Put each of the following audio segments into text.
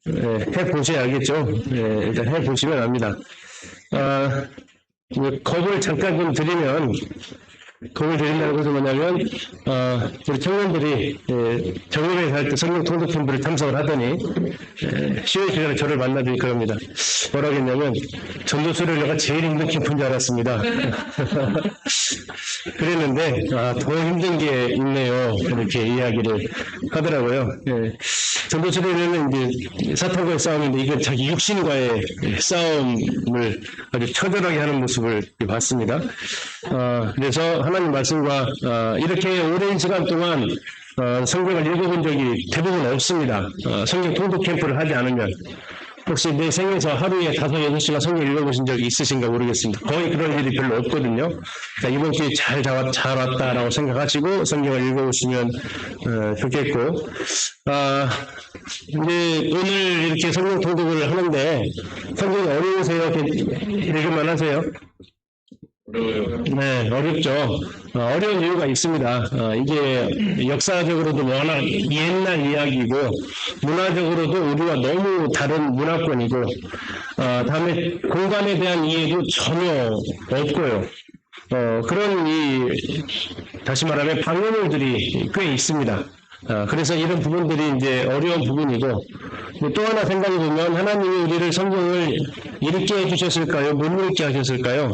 해보셔야 알겠죠. 일단 해보시면 압니다. 겁을 잠깐 좀 드리면, 겁을 드린다는 것은 뭐냐면, 우리 청년들이 정례에 갈 때 성령 통독 캠프를 참석을 하더니, 쉬는 시간에 저를 만나더니 그럽니다. 뭐라고 했냐면, 전도 수련회가 제일 힘든 캠프인 줄 알았습니다. 그랬는데, 더 힘든 게 있네요. 이렇게 이야기를 하더라고요. 전도 수련회는 이제 사탄과의 싸움인데, 이건 자기 육신과의 싸움을 아주 처절하게 하는 모습을 봤습니다. 그래서 하나님 말씀과 이렇게 오랜 시간 동안 성경을 읽어본 적이 대부분 없습니다. 성경 통독 캠프를 하지 않으면. 혹시 내 생에서 하루에 5, 6시간 성경 읽어보신 적이 있으신가 모르겠습니다. 거의 그런 일이 별로 없거든요. 이번 기회에 잘 왔다라고 생각하시고 성경을 읽어보시면 좋겠고, 이제 오늘 이렇게 성경 통독을 하는데 성경이 어려우세요? 읽을만 하세요? 네, 어렵죠. 어려운 이유가 있습니다. 이게 역사적으로도 워낙 옛날 이야기고, 문화적으로도 우리와 너무 다른 문화권이고, 다음에 공간에 대한 이해도 전혀 없고요. 그런 다시 말하면 방해물들이 꽤 있습니다. 그래서 이런 부분들이 이제 어려운 부분이고, 또 하나 생각해 보면 하나님이 우리를 성경을 읽게 해주셨을까요? 못 읽게 하셨을까요?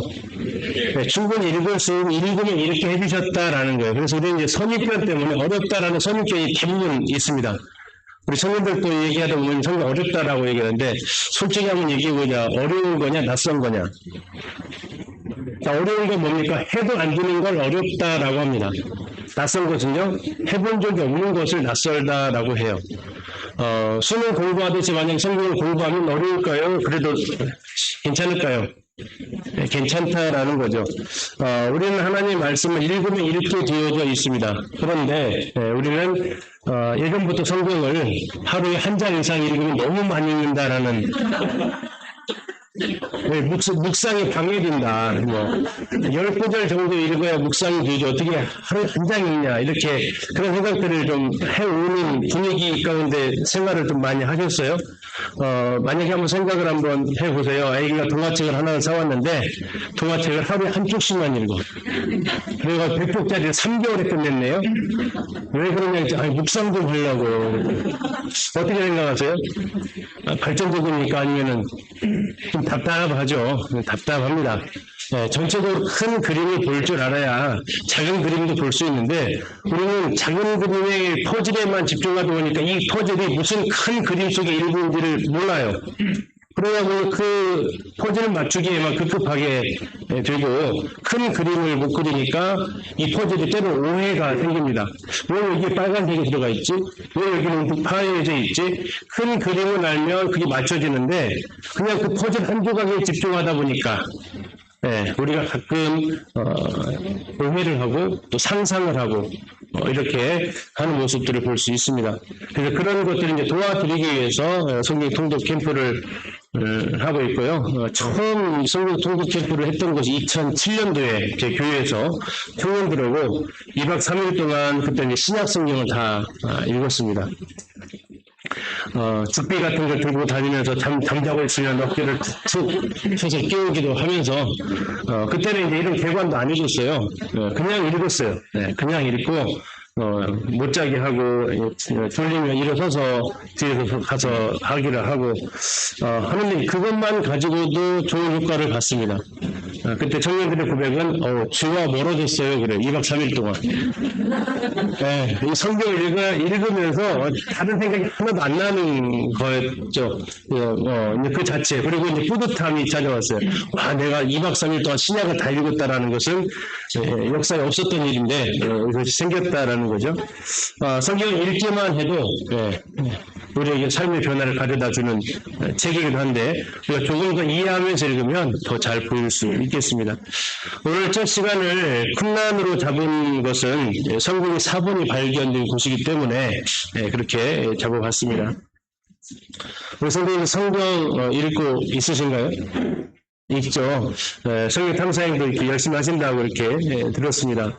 충분히 읽으면 이렇게 해주셨다라는 거예요. 그래서 우리는 이제 선입견 때문에 어렵다라는 선입견이 대부분 있습니다. 우리 청년들도 얘기하다 보면 성경 어렵다라고 얘기하는데, 솔직히 한번 얘기해보자. 어려운 거냐, 낯선 거냐? 어려운 건 뭡니까? 해도 안 되는 걸 어렵다라고 합니다. 낯선 것은요, 해본 적이 없는 것을 낯설다라고 해요. 수능 공부하듯이 만약 성경을 공부하면 어려울까요? 그래도 괜찮을까요? 괜찮다라는 거죠. 우리는 하나님의 말씀을 읽으면 이렇게 되어져 있습니다. 그런데 우리는 예전부터 성경을 하루에 한 장 이상 읽으면 너무 많이 읽는다라는 묵상이 방해된다. 10구절 정도 읽어야 묵상이 되죠. 어떻게 하루에 한 장 읽냐. 이렇게 그런 생각들을 좀 해오는 분위기 가운데 생활을 좀 많이 하셨어요. 만약에 한번 생각을 한번 해보세요. 아이가 동화책을 하나를 사왔는데 동화책을 하루에 한 쪽씩만 읽어. 그래가 100쪽짜리를 3개월에 끝냈네요. 왜 그러냐. 묵상 좀 하려고. 어떻게 생각하세요? 발전적이니까 아니면은 좀 답답하죠. 답답합니다. 전체적으로 큰 그림을 볼 줄 알아야 작은 그림도 볼 수 있는데, 우리는 작은 그림의 퍼즐에만 집중하다 보니까 이 퍼즐이 무슨 큰 그림 속에 일부인지를 몰라요. 그러다 보니 그 퍼즐을 맞추기에만 급급하게 되고, 큰 그림을 못 그리니까 이 퍼즐이 때로 오해가 생깁니다. 왜 여기 빨간색이 들어가 있지? 왜 여기는 파여져 있지? 큰 그림을 알면 그게 맞춰지는데, 그냥 그 퍼즐 한 조각에 집중하다 보니까 우리가 가끔 오해를 하고 또 상상을 하고 이렇게 하는 모습들을 볼 수 있습니다. 그래서 그런 것들을 이제 도와드리기 위해서 성경 통독 캠프를 하고 있고요. 처음 성경 통독 캠프를 했던 것이 2007년도에 제 교회에서 청년들하고 2박 3일 동안 그때 이제 신약 성경을 다 읽었습니다. 죽비 같은 걸 들고 다니면서 잠자고 있으면 어깨를 툭툭 쳐서 깨우기도 하면서, 그때는 이제 이런 개관도 안 해줬어요. 그냥 읽었어요. 그냥 읽고, 못 자게 하고, 졸리면 일어서서 뒤에서 가서 하기를 하고, 하는데 그것만 가지고도 좋은 효과를 봤습니다. 그때 청년들의 고백은, 주와 멀어졌어요. 그래요. 2박 3일 동안. 이 성경을 읽으면서 다른 생각이 하나도 안 나는 거였죠. 그 자체. 그리고 이제 뿌듯함이 찾아왔어요. 와, 내가 2박 3일 동안 신약을 다 읽었다라는 것은 역사에 없었던 일인데, 이것이 생겼다라는 거죠. 성경을 읽기만 해도, 우리에게 삶의 변화를 가져다주는 책이기도 한데, 우리가 조금 더 이해하면서 읽으면 더 잘 보일 수 있겠습니다. 오늘 첫 시간을 쿰란으로 잡은 것은 성경의 사본이 발견된 곳이기 때문에 그렇게 잡아봤습니다. 우리 선생님 성경 읽고 있으신가요? 있죠. 성경 탐사행도 이렇게 열심히 하신다고 이렇게 들었습니다.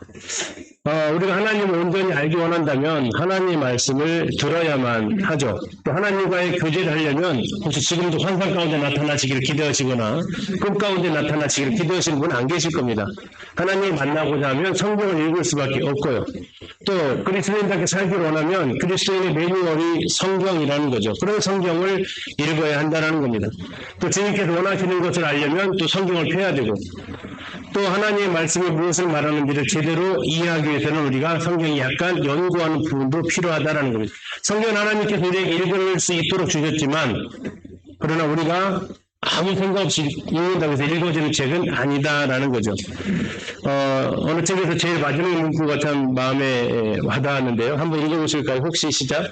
우리가 하나님을 온전히 알기 원한다면 하나님의 말씀을 들어야만 하죠. 또 하나님과의 교제를 하려면 혹시 지금도 환상 가운데 나타나시기를 기대하시거나 꿈 가운데 나타나시기를 기대하시는 분은 안 계실 겁니다. 하나님을 만나고자 하면 성경을 읽을 수밖에 없고요. 또 그리스도인답게 살기를 원하면 그리스도인의 매뉴얼이 성경이라는 거죠. 그런 성경을 읽어야 한다는 겁니다. 또 주님께서 원하시는 것을 알려면 또 성경을 펴야 되고 또 하나님의 말씀이 무엇을 말하는지를 제대로 이해하기 위해서는 우리가 성경이 약간 연구하는 부분도 필요하다는 겁니다. 성경은 하나님께서 우리에게 읽을 수 있도록 주셨지만 그러나 우리가 아무 생각 없이 읽는다고 해서 읽어지는 책은 아니다라는 거죠. 어느 책에서 제일 마지막 문구가 참 마음에 와닿았는데요. 한번 읽어보실까요? 혹시 시작.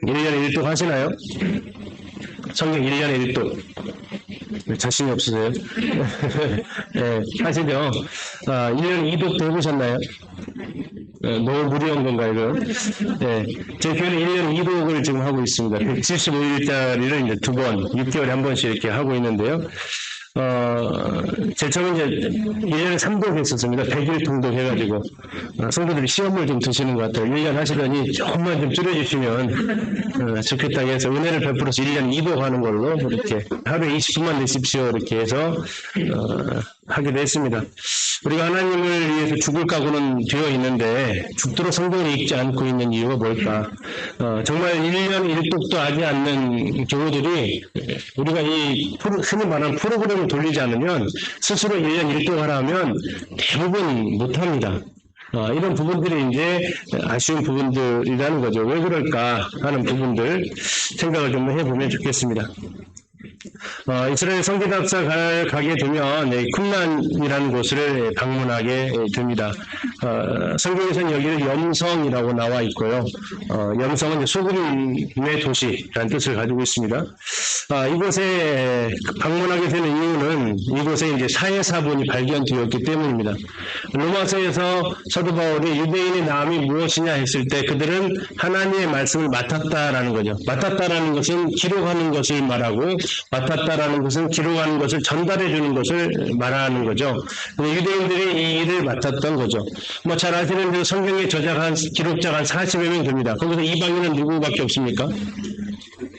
1년에 1독 하시나요? 성경 1년에 1독. 자신이 없으세요? 네, 하시죠. 1년에 2독도 해보셨나요? 너무 무리한 건가요, 이거? 네, 제 교회는 1년에 2독을 지금 하고 있습니다. 175일짜리를 이제 2번, 6개월에 한 번씩 이렇게 하고 있는데요. 제일 처음에 이제 1년에 3독 했었습니다. 100일 통독 해가지고. 성도들이 시험을 좀 드시는 것 같아요. 1년 하시더니 조금만 좀 줄여주시면 좋겠다 해서 은혜를 베풀어서 1년에 2독 하는 걸로 이렇게 하루에 20분만 내십시오. 이렇게 해서 하기도 했습니다. 우리가 하나님을 위해서 죽을 각오는 되어 있는데 죽도록 성경을 읽지 않고 있는 이유가 뭘까? 정말 1년 1독도 하지 않는 경우들이 우리가 이 흔히 말하는 프로그램을 돌리지 않으면 스스로 1년 1독 하라 하면 대부분 못합니다. 이런 부분들이 이제 아쉬운 부분들이라는 거죠. 왜 그럴까 하는 부분들 생각을 좀 해보면 좋겠습니다. 이스라엘 성기답사 가게 되면 쿰란이라는 곳을 방문하게 됩니다. 성경에서는 여기를 염성이라고 나와 있고요. 염성은 소금의 도시라는 뜻을 가지고 있습니다. 이곳에 방문하게 되는 이유는 이곳에 이제 사회사본이 발견되었기 때문입니다. 로마서에서 사도 바울이 유대인의 나음이 무엇이냐 했을 때 그들은 하나님의 말씀을 맡았다라는 거죠. 맡았다라는 것은 기록하는 것을 말하고 맡았다라는 것은 기록하는 것을 전달해 주는 것을 말하는 거죠. 유대인들이 이 일을 맡았던 거죠. 뭐 잘 아시는 대로 성경의 기록자가 한 40여 명 됩니다. 거기서 이방인은 누구밖에 없습니까?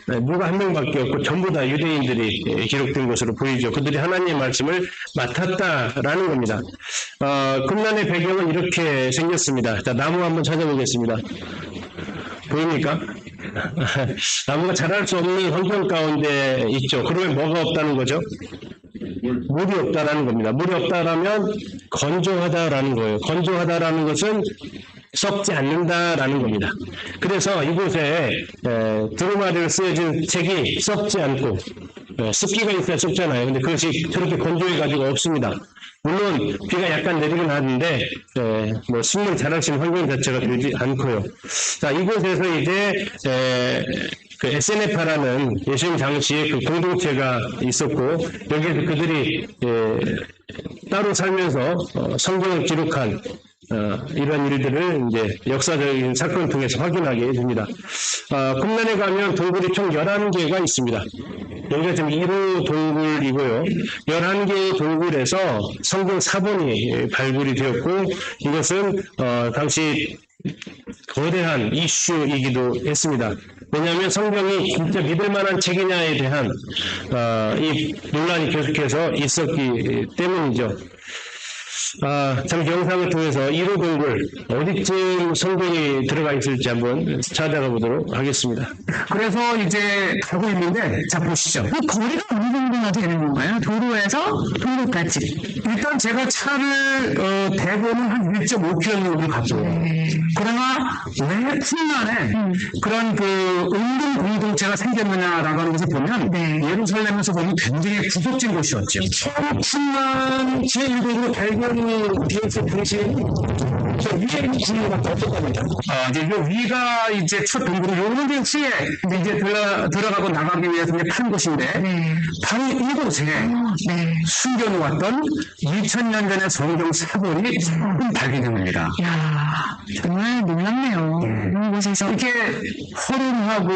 누가 한 명밖에 없고 전부 다 유대인들이 기록된 것으로 보이죠. 그들이 하나님의 말씀을 맡았다라는 겁니다. 쿰란의 배경은 이렇게 생겼습니다. 자, 나무 한번 찾아보겠습니다. 보입니까? 나무가 자랄 수 없는 환경 가운데 있죠. 그러면 뭐가 없다는 거죠? 물이 없다라는 겁니다. 물이 없다라면 건조하다라는 거예요. 건조하다라는 것은 썩지 않는다라는 겁니다. 그래서 이곳에 두루마리로 쓰여진 책이 썩지 않고 습기가 있어야 썩잖아요. 근데 그것이 저렇게 건조해가지고 없습니다. 물론 비가 약간 내리긴 하는데 뭐 식물이 자랄 수 있는 환경 자체가 되지 않고요. 자, 이곳에서 이제 그 SNF라는 예수님 당시에 그 공동체가 있었고 여기에서 그들이 따로 살면서 성경을 기록한 이런 일들을 이제 역사적인 사건을 통해서 확인하게 됩니다. 쿰란에 가면 동굴이 총 11개가 있습니다. 여기가 지금 1호 동굴이고요. 11개의 동굴에서 성경 사본이 발굴이 되었고 이것은 당시 거대한 이슈이기도 했습니다. 왜냐하면 성경이 진짜 믿을 만한 책이냐에 대한 이 논란이 계속해서 있었기 때문이죠. 잠시 영상을 통해서 1호 동굴 어디쯤 성경이 들어가 있을지 한번 찾아가 보도록 하겠습니다. 그래서 이제 가고 있는데, 자, 보시죠. 그 거리가 어느 정도나 되는 건가요? 도로에서 동굴까지. 일단 제가 차를 대고는 한 1.5km 정도 갔죠. 그러나 왜 쿰란에 그런 그 은근 공동체가 생겼느냐라고 하는 것을 보면 예루살렘에서 보면 굉장히 구석진 곳이었죠. 쿰란 제1국으로 발견이 되었을 당시에는 저 위에 있는 구멍이 더 똑같습니다. 이제 요 위가 이제 첫 동굴이 요런 역시 이제 들어가고 나가기 위해서 이제 판 곳인데 네. 바로 이곳에 네. 숨겨놓았던 2000년 전의 성경 사본이 발견됩니다. 야, 정말 놀랍네요. 이곳에서 이렇게 허름하고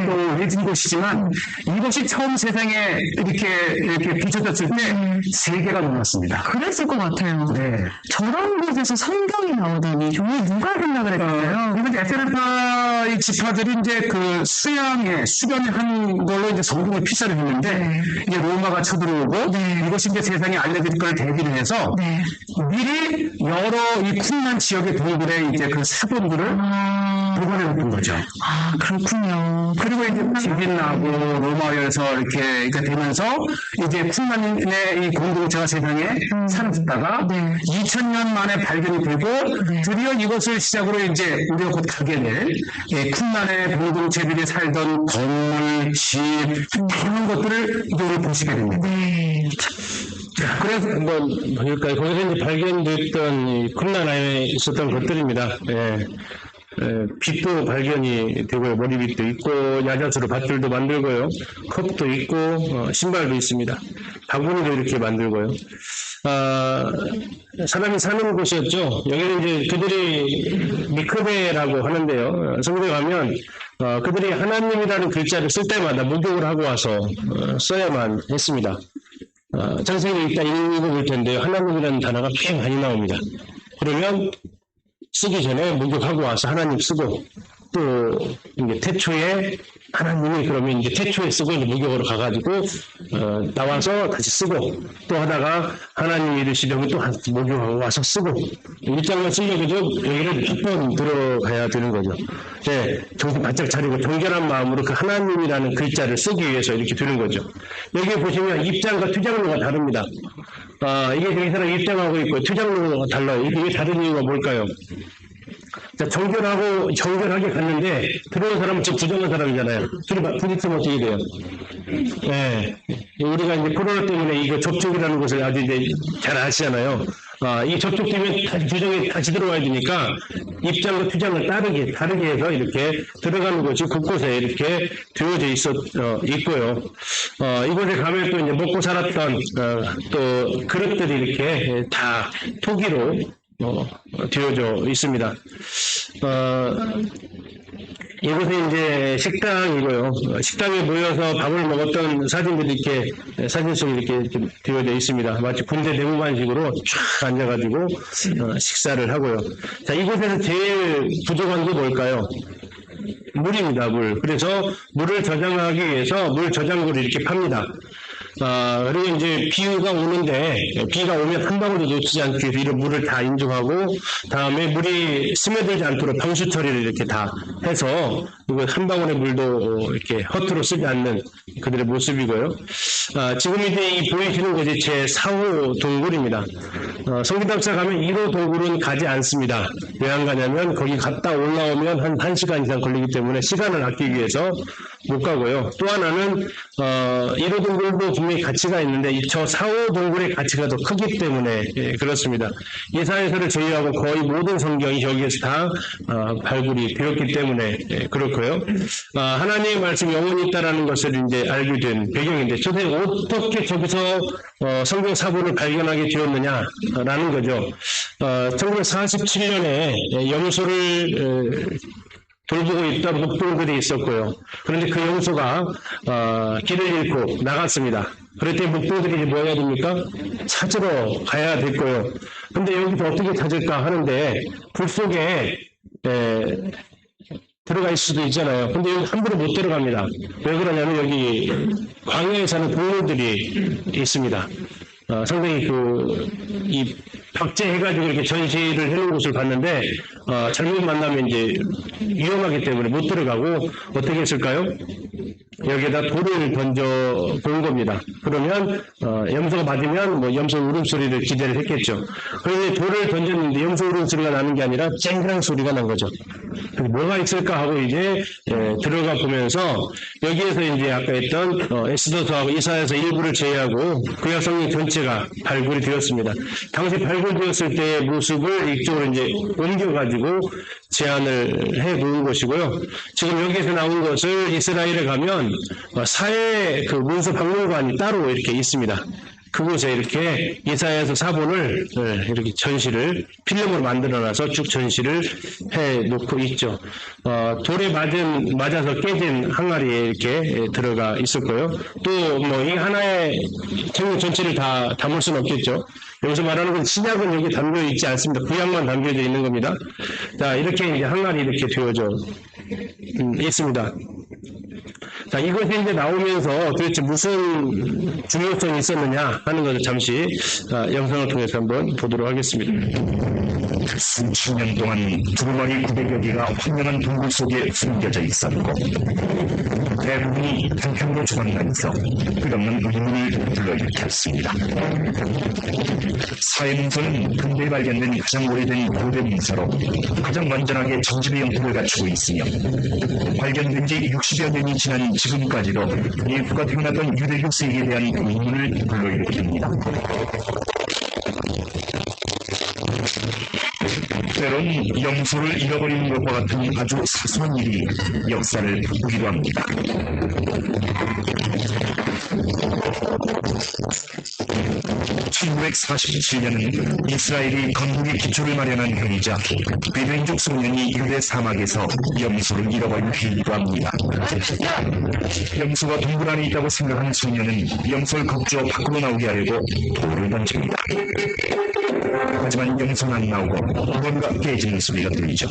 또 외진 곳이지만 이것이 처음 세상에 이렇게 비춰졌을 때 세계가 놀랐습니다. 그랬을 것 같아요. 네. 저런 곳에서 성경이 나오다니 정말 누가 생각을 했을까요? 그리고 이제 에세르파의 지파들이 이제 그 수련한 걸로 이제 성경을 필사를 했는데 네. 이제 로마가 쳐들어오고 네. 이것이 이제 세상에 알려질 걸 대비를 해서 네. 미리 여러 이 쿵난 지역의 동굴에 이제 그 사본들을 보관해 놓은 거죠. 그렇군요. 그리고 이제 비빈 나고 로마에서 이렇게 되면서 이제 쿵난의 이 공동체가 세상에 사라졌다가 네. 2000년 만에 발견이 되고 네. 드디어 이것을 시작으로 이제 우리가 곧 가게 될 쿵난의 공동체들이 살던 건물, 집, 다양한 것들을 이제 오늘 보시게 됩니다. 네. 그래서 한번 보니까 거기서 이제 발견됐던 이 쿰란 안에 있었던 것들입니다. 빗도 발견이 되고요. 머리빗도 있고 야자수로 밧줄도 만들고요. 컵도 있고 신발도 있습니다. 바구니도 이렇게 만들고요. 사람이 사는 곳이었죠. 여기는 이제 그들이 미크베라고 하는데요. 성경에 가면 그들이 하나님이라는 글자를 쓸 때마다 목욕을 하고 와서 써야만 했습니다. 전생에 일단 읽어볼 텐데요. 하나님이라는 단어가 꽤 많이 나옵니다. 그러면 쓰기 전에 목욕하고 와서 하나님 쓰고 또 이제 태초에 하나님이 그러면 이제 태초에 쓰고 이제 목욕으로 가가지고 나와서 다시 쓰고 또 하다가 하나님 이르시려면 또 목욕하고 와서 쓰고 일장만 쓰려고 여기를 몇 번 들어가야 되는 거죠. 네, 정신 바짝 차리고 정결한 마음으로 그 하나님이라는 글자를 쓰기 위해서 이렇게 되는 거죠. 여기 보시면 입장과 투장로가 다릅니다. 이게 이 사람 입장하고 있고 투장로가 달라요. 이게 다른 이유가 뭘까요? 자, 정결하게 갔는데, 들어온 사람은 지금 부정한 사람이잖아요. 둘이 부딪히면 어떻게 돼요? 네. 우리가 이제 코로나 때문에 이거 접촉이라는 것을 아주 이제 잘 아시잖아요. 이 접촉되면 다시 부정이 다시 들어와야 되니까, 입장과 투장을 다르게 해서 이렇게 들어가는 곳이 곳곳에 이렇게 되어져 있고요. 이곳에 가면 또 이제 먹고 살았던, 또 그릇들이 이렇게 다 토기로 되어져 있습니다. 이곳에 이제 식당이고요. 식당에 모여서 밥을 먹었던 사진들이 이렇게 사진 속에 이렇게 되어져 있습니다. 마치 군대 내무반식으로 쫙 앉아가지고 식사를 하고요. 자, 이곳에서 제일 부족한 게 뭘까요? 물입니다, 물. 그래서 물을 저장하기 위해서 물 저장고를 이렇게 팝니다. 그리고 이제 비가 오는데, 비가 오면 한 방울도 놓치지 않기 위해서 이런 물을 다 인중하고, 다음에 물이 스며들지 않도록 방수 처리를 이렇게 다 해서, 이거 한 방울의 물도 이렇게 허투루 쓰지 않는 그들의 모습이고요. 지금 이제 이 보이시는 곳이 제 4호 동굴입니다. 성기답사 가면 1호 동굴은 가지 않습니다. 왜 안 가냐면, 거기 갔다 올라오면 한 1시간 이상 걸리기 때문에 시간을 아끼기 위해서 못 가고요. 또 하나는, 1호 동굴도 분명히 가치가 있는데 저 4호 동굴의 가치가 더 크기 때문에 그렇습니다. 예사에서를 제외하고 거의 모든 성경이 여기에서 다 발굴이 되었기 때문에 그렇고요. 하나님의 말씀 영원히 있다라는 것을 이제 알게 된 배경인데 도대체 어떻게 저기서 성경 사본을 발견하게 되었느냐라는 거죠. 1947년에 염소를 돌보고 있던 목동들이 있었고요. 그런데 그 염소가 길을 잃고 나갔습니다. 그럴 때 목동들이 이제 뭐 해야 됩니까? 찾으러 가야 됐고요. 근데 여기서 어떻게 찾을까 하는데 불 속에 들어가 있을 수도 있잖아요. 근데 여기 함부로 못 들어갑니다. 왜 그러냐면 여기 광야에 사는 동물들이 있습니다. 상당히 이 박제해가지고 이렇게 전시를 해놓은 곳을 봤는데, 잘못 만나면 이제 위험하기 때문에 못 들어가고, 어떻게 했을까요? 여기에다 돌을 던져 본 겁니다. 그러면 염소가 맞으면 뭐 염소 울음소리를 기대를 했겠죠. 그런데 돌을 던졌는데 염소 울음소리가 나는 게 아니라 쨍그랑 소리가 난 거죠. 그래서 뭐가 있을까 하고 이제 들어가 보면서 여기에서 이제 아까 했던 에스더서하고 이사야서 일부를 제외하고 구약 성경 전체가 발굴이 되었습니다. 당시 발굴되었을 때의 모습을 이쪽으로 이제 옮겨가지고 제안을 해 놓은 것이고요. 지금 여기에서 나온 것을 이스라엘에 가면 사회 그 문서 박물관이 따로 이렇게 있습니다. 그곳에 이렇게 이사야서 사본을 이렇게 전시를 필름으로 만들어놔서 쭉 전시를 해 놓고 있죠. 돌에 맞아서 깨진 항아리에 이렇게 들어가 있었고요. 또 뭐 이 하나의 성경 전체를 다 담을 수는 없겠죠. 여기서 말하는 건 신약은 여기 담겨 있지 않습니다. 구약만 담겨져 있는 겁니다. 자, 이렇게 이제 항아리 이렇게 되어져 있습니다. 자, 이것이 이제 나오면서 도대체 무슨 중요성이 있었느냐 하는 것을 잠시 영상을 통해서 한번 보도록 하겠습니다. 수천 년 동안 두루마리 900여 개가 황량한 동굴 속에 숨겨져 있었고 대부분이 태평로 조각나면서 끝없는 의문을 불러일으켰습니다. 사해문서는 근대에 발견된 가장 오래된 고대 문서로 가장 완전하게 정집의 형태를 갖추고 있으며 발견된 지 60여 년이 지난 지금까지도 예수가 태어났던 유대교 세계에 대한 의문을 불러일으킵니다. 때론 염소를 잃어버리는 것과 같은 아주 사소한 일이 역사를 바꾸기도 합니다. 1947년은 이스라엘이 건국의 기초를 마련한 해이자 베두인족 소년이 유대 사막에서 염소를 잃어버린 해이기도 합니다. 염소가 동굴 안에 있다고 생각하는 소년은 염소를 겁주어 밖으로 나오게 하려고 돌을 던집니다. 하지만 염소는 안 나오고 뭔가 깨지는 소리가 들리죠.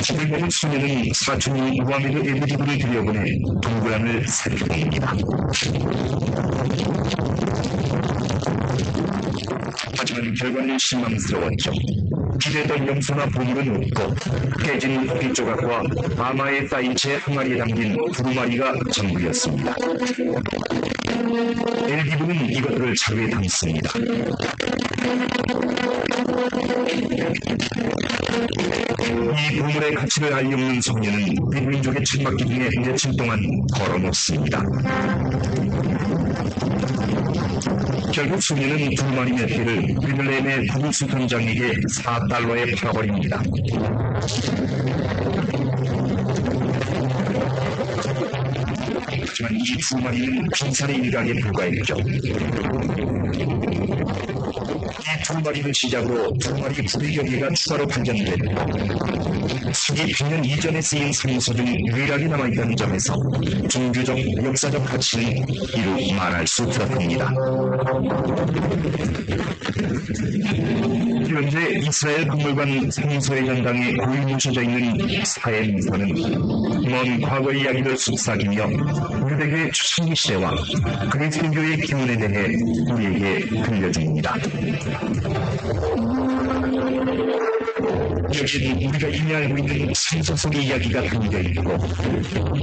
집을 보는 소년은 사촌이 무하메드 에브디브를 들여보내 동굴 안을 살펴봅니다. 하지만 결과는 실망스러웠죠. 기대던 염소나 보물은 없고 깨진 고기 조각과 아마에 쌓인 채 항아리에 담긴 두루마리가 전부였습니다. 엘디브는 이것들을 자루에 담습니다. 이 보물의 가치를 알리없는 소년은 민족의 천막 기둥에 며칠 동안 걸어놓습니다. 결국 소년은 두루마리 몇 개를 베들레헴의 구구수 통장에게 $4에 팔아버립니다. 하지만 이 두 마리는 빈살의 일각에 불과했죠. 이 두 마리를 시작으로 두 마리 900여 개가 추가로 발견됐고 수기 100년 이전에 쓰인 성서 중 유일하게 남아있다는 점에서 종교적, 역사적 가치는 이루 말할 수 없습니다. 현재 이스라엘 박물관 성서의 전당에 고이 묻혀져 있는 사해문서는 먼 과거 이야기를 속삭이며 유대교의 초창기 시대와 그리스도교의 기원에 대해 우리에게 들려줍니다. 여기에는 우리가 이미 알고 있는 성서 속의 이야기가 담겨 있고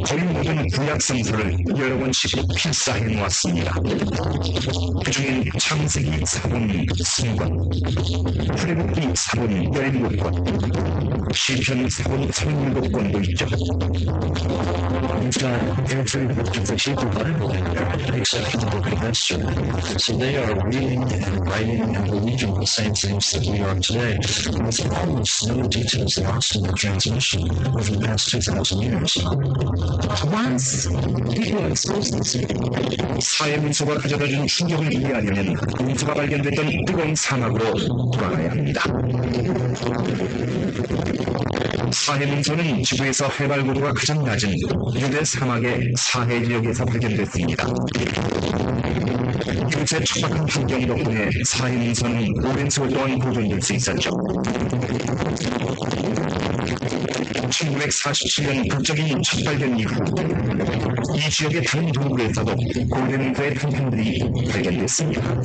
거의 모든 구약 성서를 여러 번씩 필사해 놓았습니다. 그중엔 창세기 4권 20권, 출애굽기 4권 17권, 시편 4권 37권도 있죠. We've got every book of the Hebrew Bible in there, except for the book of Esther. So they are reading and writing and believing the same things that we are today, with almost no details lost in the transmission over the past 2,000 years. Once people expose this, 사해문서가 가져다준 충격을 이해하려면 문서가 발견됐던 뜨거운 사막으로 돌아가야 합니다. 사해문서는 지구에서 해발 고도가 가장 낮은 유대 사막의 사해 지역에서 발견됐습니다. 이곳의 척박한 환경 덕분에 사해문서는 오랜 세월 동안 보존될 수 있었죠. 1947년 극적인 첫 발견 이후 이 지역의 다른 동굴에서도 골든그의 탄탄들이 발견됐습니다.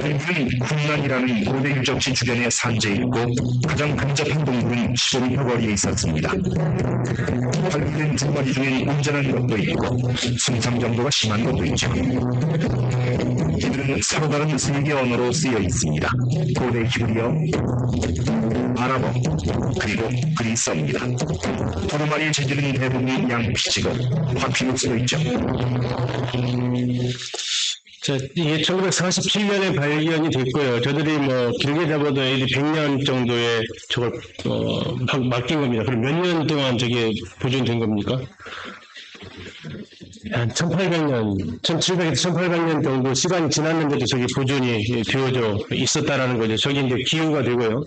동굴은 군란이라는 고대 유적지 주변에 산재해 있고 가장 근접한 동굴은 15m 거리에 있었습니다. 발견된 두 마리 중엔 온전한 것도 있고 손상 정도가 심한 것도 있죠. 이들은 서로 다른 세계 언어로 쓰여 있습니다. 고대 히브리어, 아랍어, 그리고 그리스어입니다. 두루마리의 재질은 대부분 양피지고 파피루스로 있죠. 자, 이게 1947년에 발견이 됐고요. 저들이 뭐 길게 잡아도 AD 100년 정도에 저걸 맡긴 겁니다. 그럼 몇 년 동안 저게 보존된 겁니까? 한 1800년, 1700에서 1800년 정도 시간이 지났는데도 저게 보존이 되어져 있었다라는 거죠. 저게 이제 기후가 되고요.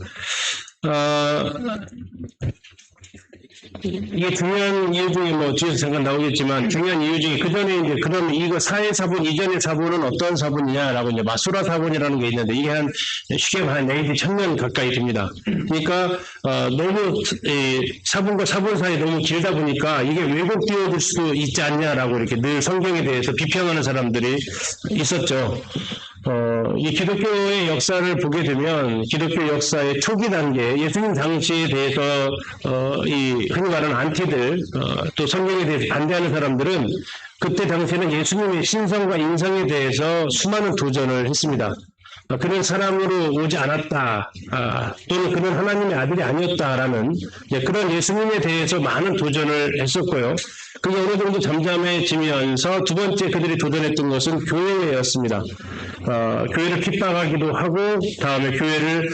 이게 중요한 이유 중에 뭐 뒤에서 잠깐 나오겠지만 중요한 이유 중에 그 전에 이제 그럼 이거 사해 사본 이전의 사본은 어떤 사본이냐라고 이제 마수라 사본이라는 게 있는데 이게 한 쉽게 한 AD 1000년 가까이 됩니다. 그러니까 너무 사본과 사본 사이 너무 길다 보니까 이게 왜곡되어질 수도 있지 않냐라고 이렇게 늘 성경에 대해서 비평하는 사람들이 있었죠. 이 기독교의 역사를 보게 되면 기독교 역사의 초기 단계, 예수님 당시에 대해서 이 흔히 말하는 안티들, 또 성경에 대해서 반대하는 사람들은 그때 당시에는 예수님의 신성과 인성에 대해서 수많은 도전을 했습니다. 그런 사람으로 오지 않았다, 또는 그는 하나님의 아들이 아니었다라는 그런 예수님에 대해서 많은 도전을 했었고요. 그게 어느 정도 잠잠해지면서 두 번째 그들이 도전했던 것은 교회였습니다. 교회를 핍박하기도 하고 다음에 교회를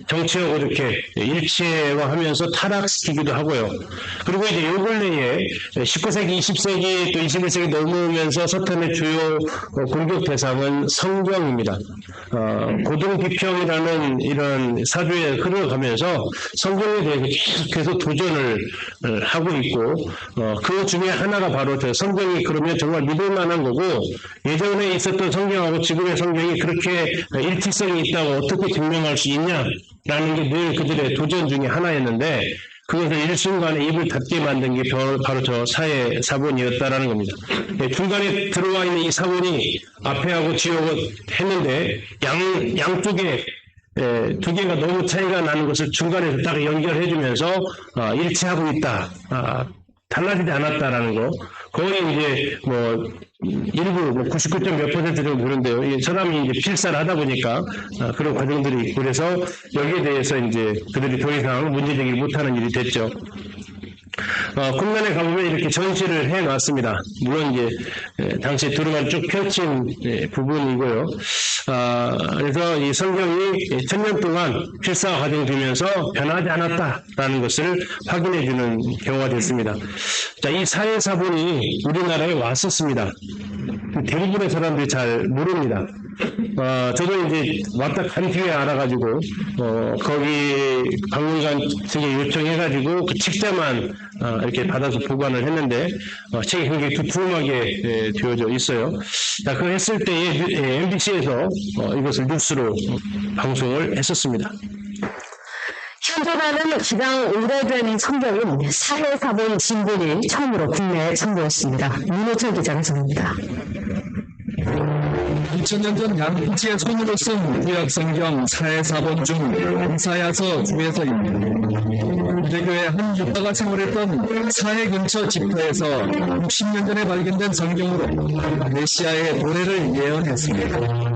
정치하고 이렇게 일체화하면서 타락시키기도 하고요. 그리고 이제 요 근래에 19세기, 20세기 또 21세기 넘으면서 사탄의 주요 공격 대상은 성경입니다. 고등 비평이라는 이런 사주에 흘러가면서 성경에 대해서 계속해서 도전을 하고 있고 그 중에 하나가 바로 성경이 그러면 정말 믿을 만한 거고 예전에 있었던 성경하고 지금의 성경이 그렇게 일치성이 있다고 어떻게 증명할 수 있냐라는 게 늘 그들의 도전 중에 하나였는데 그것을 일순간에 입을 닫게 만든 게 바로 저 사해 사본이었다라는 겁니다. 중간에 들어와 있는 이 사본이 앞에하고 뒤하고 했는데 양쪽에 두 개가 너무 차이가 나는 것을 중간에서 딱 연결해주면서 일치하고 있다. 달라지지 않았다라는 거. 거의 이제 뭐 일부 99점 몇 퍼센트 정도 되는데요. 이 사람이 이제 필사를 하다 보니까 그런 과정들이 있고 그래서 여기에 대해서 이제 그들이 더 이상 문제제기를 못하는 일이 됐죠. 국면에 가보면 이렇게 전시를 해놨습니다. 물론 이제 당시 두루마리 쭉 펼친 부분이고요. 그래서 이 성경이 1000년 동안 필사가 과정되면서 변하지 않았다라는 것을 확인해주는 경우가 됐습니다. 자, 이 사해 사본이 우리나라에 왔었습니다. 대부분의 사람들이 잘 모릅니다. 저도 이제 왔다 간 뒤에 알아가지고 거기 박물관 측에 요청해가지고 그 책자만 이렇게 받아서 보관을 했는데 책이 굉장히 두툼하게 되어져 있어요. 자, 그거 했을 때에 MBC에서 이것을 뉴스로 방송을 했었습니다. 현존하는 가장 오래된 성경인 사해사본 진본이 처음으로 국내에 선보였습니다. 민호철 기자가 전합니다. 2000년 전 양피지의 손으로 쓴 구약성경 사해사본 중 이사야서 주에서입니다. 유대교의 한 유다가 생활했던 사해 근처 집터에서 60년 전에 발견된 성경으로 메시아의 도래를 예언했습니다.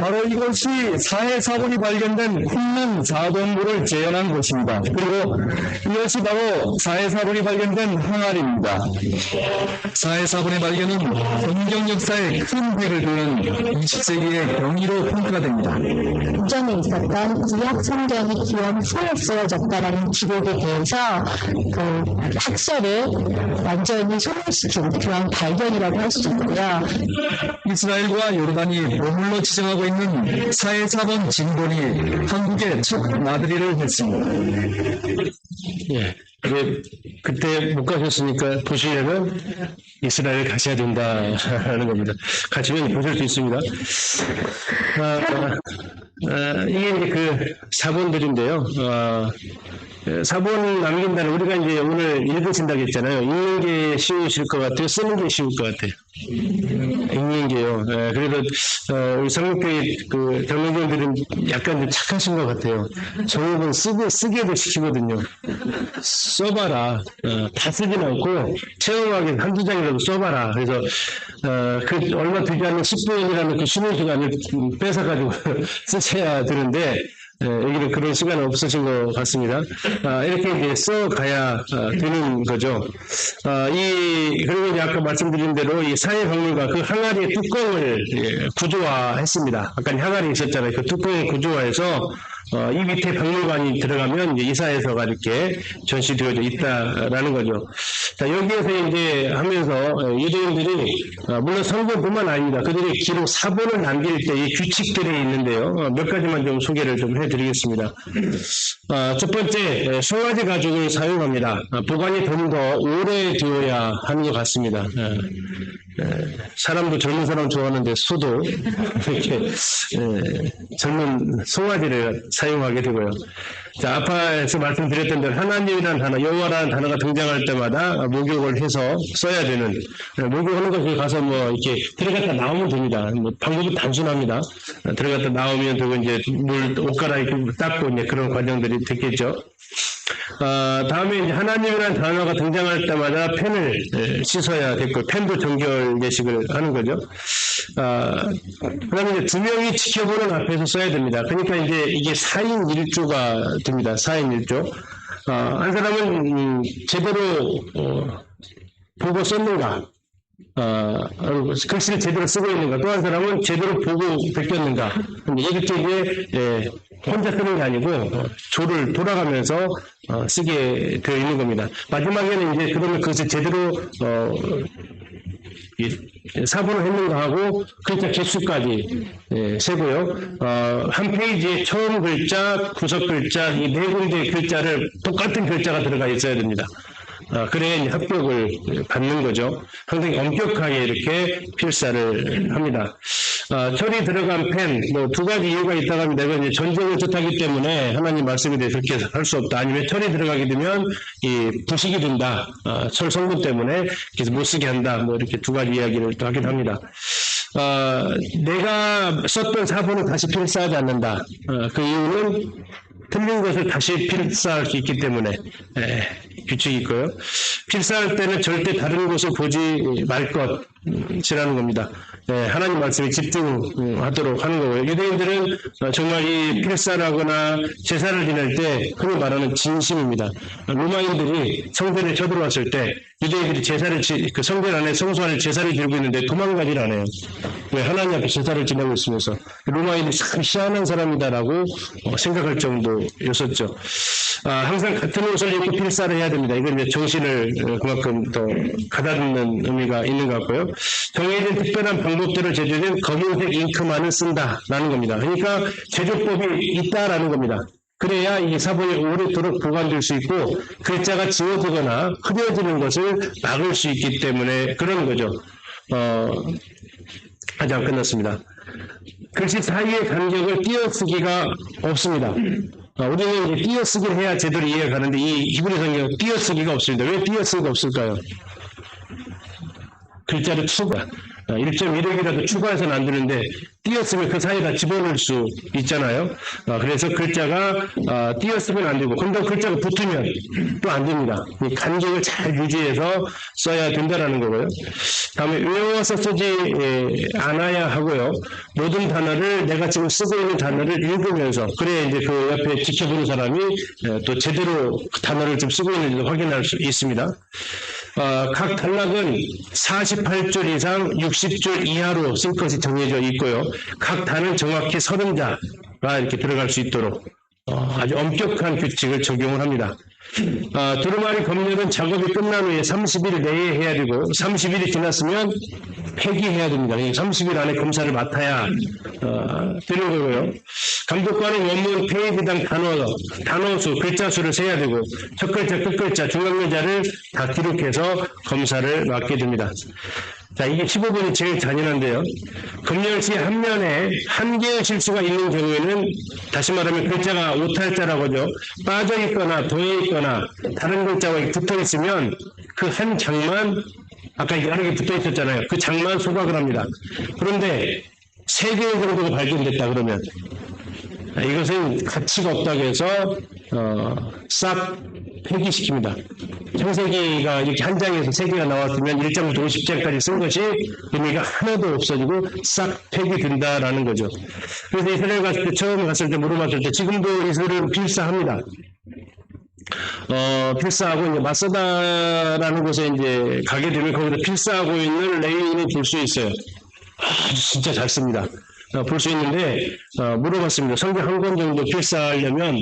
바로 이것이 사해사본이 발견된 쿰른 사동굴을 재현한 곳입니다. 그리고 이것이 바로 사해사본이 발견된 항아리입니다. 사해사본의 발견은 성경 역사에 큰 획을 그은 20세기의 경이로 평가됩니다. 이전에 있었던 구약 성경이 기원 후에 쓰여졌다라는 기록에 대해서 그 학설을 완전히 소멸시킨 그런 발견이라고 할 수 있고요. 이스라엘과 요르단이 머물러 지정하고 있는 사해사본 진본이 한국의 첫 나들이를 했습니다. 예. 그때 못 가셨으니까 보시려면 이스라엘 가셔야 된다라는 겁니다. 가시면 보실 수 있습니다. 이게 이제 그 사본들인데요. 사본 남긴다는 우리가 이제 오늘 읽으신다고 했잖아요. 읽는 게 쉬우실 것 같아요. 쓰는 게 쉬울 것 같아요. 읽는 게요. 그래도 우리 성목교회 그 장로님들은 약간 좀 착하신 것 같아요. 종업은 쓰게도 시키거든요. 써봐라. 다 쓰진 않고 체험하게 한두 장이라도 써봐라. 그래서 그 얼마 되지 않는 10분이라는 그 쉬는 시간을 뺏어가지고 쓰셔야 되는데 여기는 그런 시간은 없으신 것 같습니다. 이렇게 이제 써가야 되는 거죠. 그리고 이제 아까 말씀드린 대로 이 사회박물관 그 항아리의 뚜껑을 구조화했습니다. 아까 항아리 있었잖아요. 그 뚜껑을 구조화해서 이 밑에 박물관이 들어가면 이제 이사회서가 이렇게 전시되어져 있다라는 거죠. 자, 여기에서 이제 하면서 유대인들이 물론 성경뿐만 아닙니다. 그들이 기록 사본을 남길 때 이 규칙들이 있는데요. 몇 가지만 좀 소개를 좀 해드리겠습니다. 첫 번째, 송아지 가죽을 사용합니다. 보관이 좀 더 오래되어야 하는 것 같습니다. 사람도 젊은 사람 좋아하는데 소도 이렇게 젊은 송아지를 사용하게 되고요. 자, 앞에서 말씀드렸던 대로 하나님이라는 단어, 여호와라는 단어가 등장할 때마다 목욕을 해서 써야 되는, 목욕하는 것에 가서 뭐 이렇게 들어갔다 나오면 됩니다. 뭐 방법이 단순합니다. 들어갔다 나오면 되고 이제 옷 갈아입고 닦고 이제 그런 과정들이 됐겠죠. 다음에 이제 하나님이라는 단어가 등장할 때마다 펜을 씻어야 됐고, 펜도 정결 예식을 하는 거죠. 그다음에 이제 두 명이 지켜보는 앞에서 써야 됩니다. 그러니까 이제 이게 4인 1조가 됩니다. 4인 1조. 한 사람은 제대로 보고 썼는가, 글씨를 제대로 쓰고 있는가, 또 한 사람은 제대로 보고 베꼈는가, 이렇게 이제 혼자 쓰는 게 아니고 조를 돌아가면서 쓰게 되어 있는 겁니다. 마지막에는 이제 그러면 그것을 제대로 사본을 했는가 하고 글자 개수까지 세고요. 한 페이지에 처음 글자, 구석 글자, 이 네 군데 글자를 똑같은 글자가 들어가 있어야 됩니다. 그래야 이제 합격을 받는 거죠. 상당히 엄격하게 이렇게 필사를 합니다. 철이 들어간 펜, 뭐 두 가지 이유가 있다고 합니다. 이건 이제 전쟁을 뜻하기 때문에 하나님 말씀에 대해서 그렇게 할 수 없다. 아니면 철이 들어가게 되면 이 부식이 된다. 철 성분 때문에 그래서 못 쓰게 한다. 뭐 이렇게 두 가지 이야기를 또 하긴 합니다. 내가 썼던 사본은 다시 필사하지 않는다. 그 이유는 틀린 것을 다시 필사할 수 있기 때문에 규칙이 있고요. 필사할 때는 절대 다른 곳을 보지 말 것이라는 겁니다. 하나님 말씀에 집중하도록 하는 거고요. 유대인들은 정말 이 필사를 하거나 제사를 지낼 때 흔히 말하는 진심입니다. 로마인들이 성전에 쳐들어왔을 때 유대인들이 제사를 그 성전 안에 성소 안에 제사를 지내고 있는데 도망가질 않아요. 왜? 하나님 앞에 제사를 지내고 있으면서 로마인들이 참 희한한 사람이다라고 생각할 정도였었죠. 항상 같은 옷을 입고 필사를 해야 됩니다. 이건 이제 정신을 그만큼 더 가다듬는 의미가 있는 것 같고요. 정해진 특별한 방법들을 제조된 검은색 잉크만을 쓴다라는 겁니다. 그러니까 제조법이 있다라는 겁니다. 그래야 이 사본이 오래도록 보관될 수 있고 글자가 지워지거나 흐려지는 것을 막을 수 있기 때문에 그런 거죠. 아직 안 끝났습니다. 글씨 사이의 간격을 띄어쓰기가 없습니다. 우리는 이제 띄어쓰기를 해야 제대로 이해가 가는데 이 히브리 성경은 띄어쓰기가 없습니다. 왜 띄어쓰기가 없을까요? 글자를 추가, 1.16이라도 추가해서는 안 되는데 띄었으면 그 사이에다 집어넣을 수 있잖아요. 그래서 글자가 띄었으면 안 되고 근데 글자가 붙으면 또 안 됩니다. 이 간격을 잘 유지해서 써야 된다는 거고요. 다음에 외워서 쓰지 않아야 하고요. 모든 단어를 내가 지금 쓰고 있는 단어를 읽으면서 그래야 이제 그 옆에 지켜보는 사람이 또 제대로 그 단어를 좀 쓰고 있는지 확인할 수 있습니다. 각 단락은 48줄 이상 60줄 이하로 쓸 것이 정해져 있고요. 각 단은 정확히 30자가 이렇게 들어갈 수 있도록 아주 엄격한 규칙을 적용을 합니다. 두루마리 검열은 작업이 끝난 후에 30일 내에 해야 되고 30일이 지났으면 폐기해야 됩니다. 30일 안에 검사를 맡아야 되는 거고요. 감독관은 원문 페이지당 단어수, 글자 수를 세야 되고 첫 글자, 끝 글자, 중간 글자를 다 기록해서 검사를 맡게 됩니다. 자, 이게 15분이 제일 잔인한데요. 검열시 한 면에 한 개의 실수가 있는 경우에는 다시 말하면 글자가 오탈자라고 하죠. 빠져 있거나 도해 있거나 다른 글자와 붙어 있으면 그 한 장만, 아까 여러 개 붙어 있었잖아요. 그 장만 소각을 합니다. 그런데 3개 정도가 발견됐다 그러면 이것은 가치가 없다고 해서 싹 폐기시킵니다. 청세기가 이렇게 한 장에서 3개가 나왔으면 1장부터 50장까지 쓴 것이 의미가 하나도 없어지고 싹 폐기된다라는 거죠. 그래서 이스라엘 갔을 때, 처음 갔을 때 물어봤을 때 지금도 이스라엘은 필사합니다. 필사하고 이제 마사다라는 곳에 이제 가게 되면 거기서 필사하고 있는 레위인을 볼 수 있어요. 진짜 잘 씁니다. 볼 수 있는데 물어봤습니다. 성경 한 권 정도 필사하려면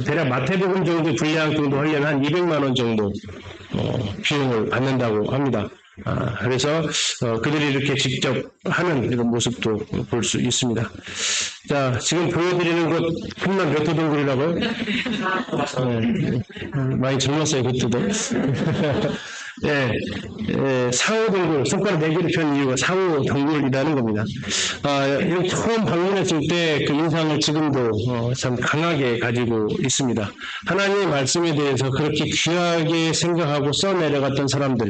대략 마태복음 정도 분량 정도 하려면 한 200만 원 정도 비용을 받는다고 합니다. 그래서 그들이 이렇게 직접 하는 이런 모습도 볼 수 있습니다. 자, 지금 보여드리는 것 흠만 몇 호동굴이라고요? 많이 젊었어요, 그때도. 예, 4호 동굴, 손가락 4개를 편 이유가 4호 동굴이라는 겁니다. 이렇게 처음 방문했을 때 그 인상을 지금도 참 강하게 가지고 있습니다. 하나님의 말씀에 대해서 그렇게 귀하게 생각하고 써내려갔던 사람들,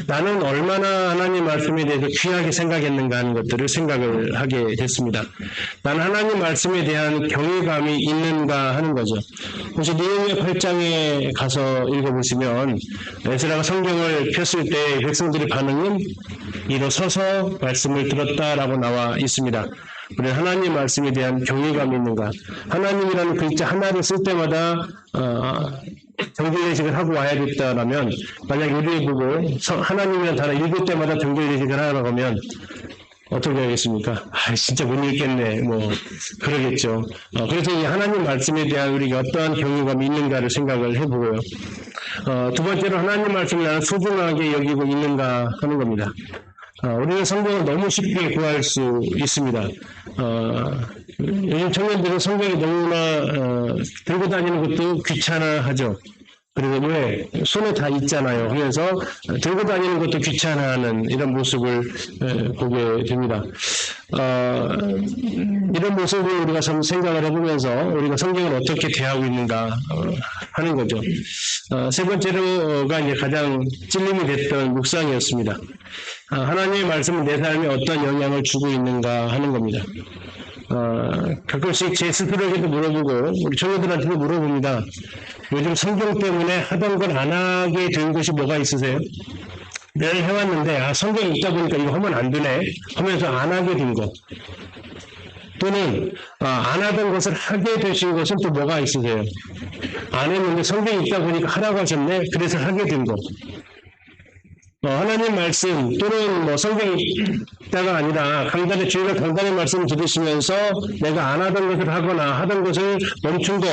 나는 얼마나 하나님 말씀에 대해서 귀하게 생각했는가 하는 것들을 생각을 하게 됐습니다. 나는 하나님 말씀에 대한 경외감이 있는가 하는 거죠. 혹시 니느웨 8장에 가서 읽어보시면 에스라가 성경을 폈을 때 백성들의 반응은 일어서서 말씀을 들었다라고 나와 있습니다. 우리 하나님 말씀에 대한 경외감이 있는가? 하나님이라는 글자 하나를 쓸 때마다 정결례식을 하고 와야겠다라면, 만약 우리를 보고 하나님이라는 단어 읽을 때마다 정결례식을 하라고 하면 어떻게 하겠습니까? 진짜 못 읽겠네. 그러겠죠. 그래서 이 하나님 말씀에 대한 우리가 어떠한 경외감이 있는가를 생각을 해보고요. 두 번째로 하나님 말씀을 나는 소중하게 여기고 있는가 하는 겁니다. 우리는 성경을 너무 쉽게 구할 수 있습니다. 요즘 청년들은 성경이 너무나 들고 다니는 것도 귀찮아하죠. 그리고 왜? 손에 다 있잖아요. 그래서 들고 다니는 것도 귀찮아하는 이런 모습을 보게 됩니다. 이런 모습을 우리가 좀 생각을 해보면서 우리가 성경을 어떻게 대하고 있는가 하는 거죠. 세 번째로가 이제 가장 찔림이 됐던 묵상이었습니다. 하나님의 말씀은 내 삶에 어떤 영향을 주고 있는가 하는 겁니다. 가끔씩 제 스스로에게도 물어보고 우리 청년들한테도 물어봅니다. 요즘 성경 때문에 하던 걸 안 하게 된 것이 뭐가 있으세요? 늘 해왔는데 성경 읽다 보니까 이거 하면 안 되네 하면서 안 하게 된 것, 또는 안 하던 것을 하게 되신 것은 또 뭐가 있으세요? 안 했는데 성경 읽다 보니까 하라고 하셨네, 그래서 하게 된 것. 하나님 말씀 또는 성경 읽다가 아니라 주일날 강단의 말씀 들으시면서 내가 안 하던 것을 하거나 하던 것을 멈춘 것,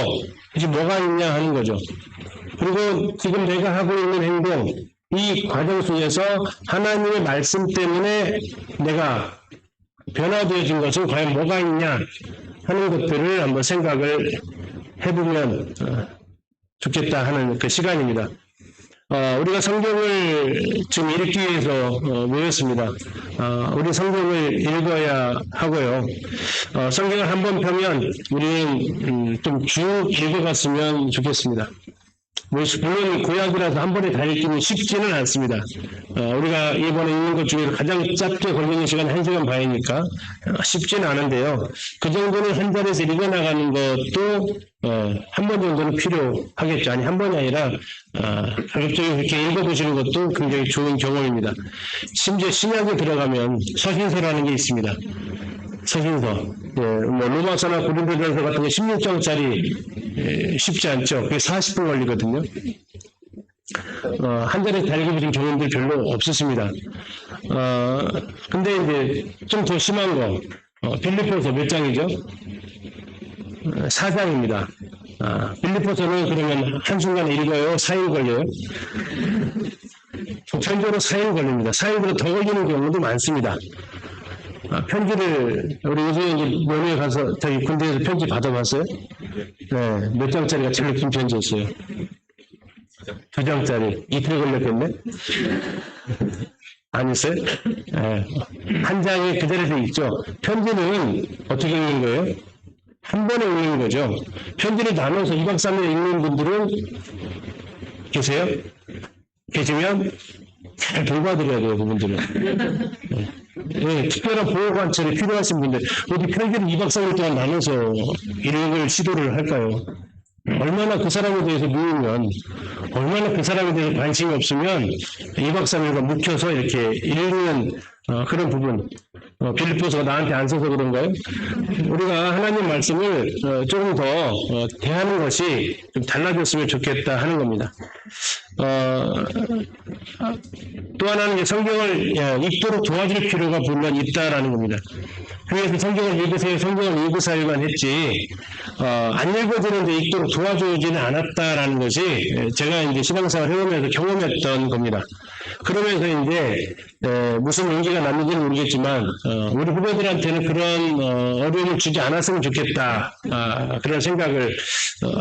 이게 뭐가 있냐 하는 거죠. 그리고 지금 내가 하고 있는 행동, 이 과정 속에서 하나님의 말씀 때문에 내가 변화되어진 것은 과연 뭐가 있냐 하는 것들을 한번 생각을 해보면 좋겠다 하는 그 시간입니다. 우리가 성경을 지금 읽기 위해서 모였습니다. 우리 성경을 읽어야 하고요. 성경을 한번 펴면 우리는 좀 쭉 읽어갔으면 좋겠습니다. 물론 구약이라서 한 번에 다 읽기는 쉽지는 않습니다. 우리가 이번에 읽는 것 중에 가장 짧게 걸리는 시간 1시간 반이니까 쉽지는 않은데요. 그 정도는 한 자리에서 읽어나가는 것도 한 번 정도는 필요하겠죠. 아니, 한 번이 아니라 가급적이 그렇게 읽어보시는 것도 굉장히 좋은 경험입니다. 심지어 신약에 들어가면 서신서라는 게 있습니다. 서신서. 로마서나 고린도전서 같은 게 16장짜리 쉽지 않죠. 그게 40분 걸리거든요. 한 자리에 다 읽어보신 경험들 별로 없으십니다. 근데 이제 좀 더 심한 거, 빌립보서 몇 장이죠? 4장입니다. 빌립보서는 그러면 한순간에 읽어요? 4일 걸려요? 보편적으로 4일 걸립니다. 4일보다 더 걸리는 경우도 많습니다. 편지를 우리 요즘에 이제 면회에 가서 저기 군대에서 편지 받아봤어요? 네, 몇 장짜리가 제일 긴 편지였어요. 2장짜리. 이틀 걸렸겠네? 아니었어요? 네. 한 장에 그대로 돼 있죠. 편지는 어떻게 읽는 거예요? 한 번에 읽는 거죠. 편지를 나눠서 2박 3일 읽는 분들은 계세요? 계시면 잘 돌봐드려야 돼요, 그분들은. 네. 네, 특별한 보호관찰이 필요하신 분들, 어디 편지를 2박 3일 동안 나눠서 읽을 시도를 할까요? 얼마나 그 사람에 대해서 모으면, 얼마나 그 사람에 대해서 관심이 없으면 2박 3일간 묵혀서 이렇게 읽는 그런 부분. 빌립보서가 나한테 안 써서 그런가요? 우리가 하나님 말씀을 조금 더 대하는 것이 좀 달라졌으면 좋겠다 하는 겁니다. 또 하나는 이제 성경을 읽도록 도와줄 필요가 분명 있다라는 겁니다. 그래서 성경을 읽으세요, 성경을 읽으세요만 했지, 안 읽어주는데 읽도록 도와주지는 않았다라는 것이 제가 이제 신앙생활 해오면서 경험했던 겁니다. 그러면서 이제 무슨 용기가 났는지는 모르겠지만 우리 후배들한테는 그런 어려움을 주지 않았으면 좋겠다, 그런 생각을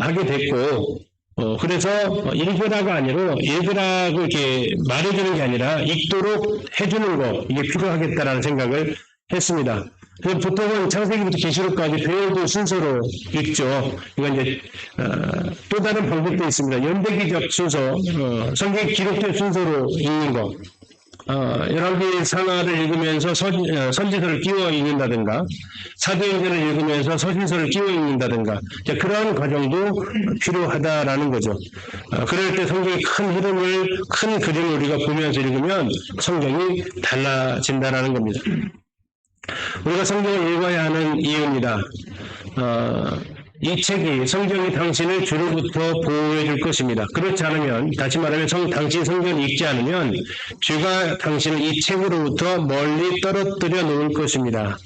하게 됐고, 그래서 읽으라가 아니라 읽으라고 이렇게 말해주는 게 아니라 읽도록 해주는 거, 이게 필요하겠다라는 생각을 했습니다. 그래서 보통은 창세기부터 계시록까지 배열도 순서로 읽죠. 이건 이제 또 다른 방법도 있습니다. 연대기적 순서, 성경 기록된 순서로 읽는 거. 열왕기 상하를 읽으면서 선지서를 끼워 읽는다든가, 사도행전을 읽으면서 서신서를 끼워 읽는다든가, 그러한 과정도 필요하다라는 거죠. 그럴 때 성경의 큰 흐름을, 큰 그림을 우리가 보면서 읽으면 성경이 달라진다라는 겁니다. 우리가 성경을 읽어야 하는 이유입니다. 이 책이, 성경이 당신을 죄로부터 보호해 줄 것입니다. 그렇지 않으면, 다시 말하면 당신 성경을 읽지 않으면 죄가 당신을 이 책으로부터 멀리 떨어뜨려 놓을 것입니다.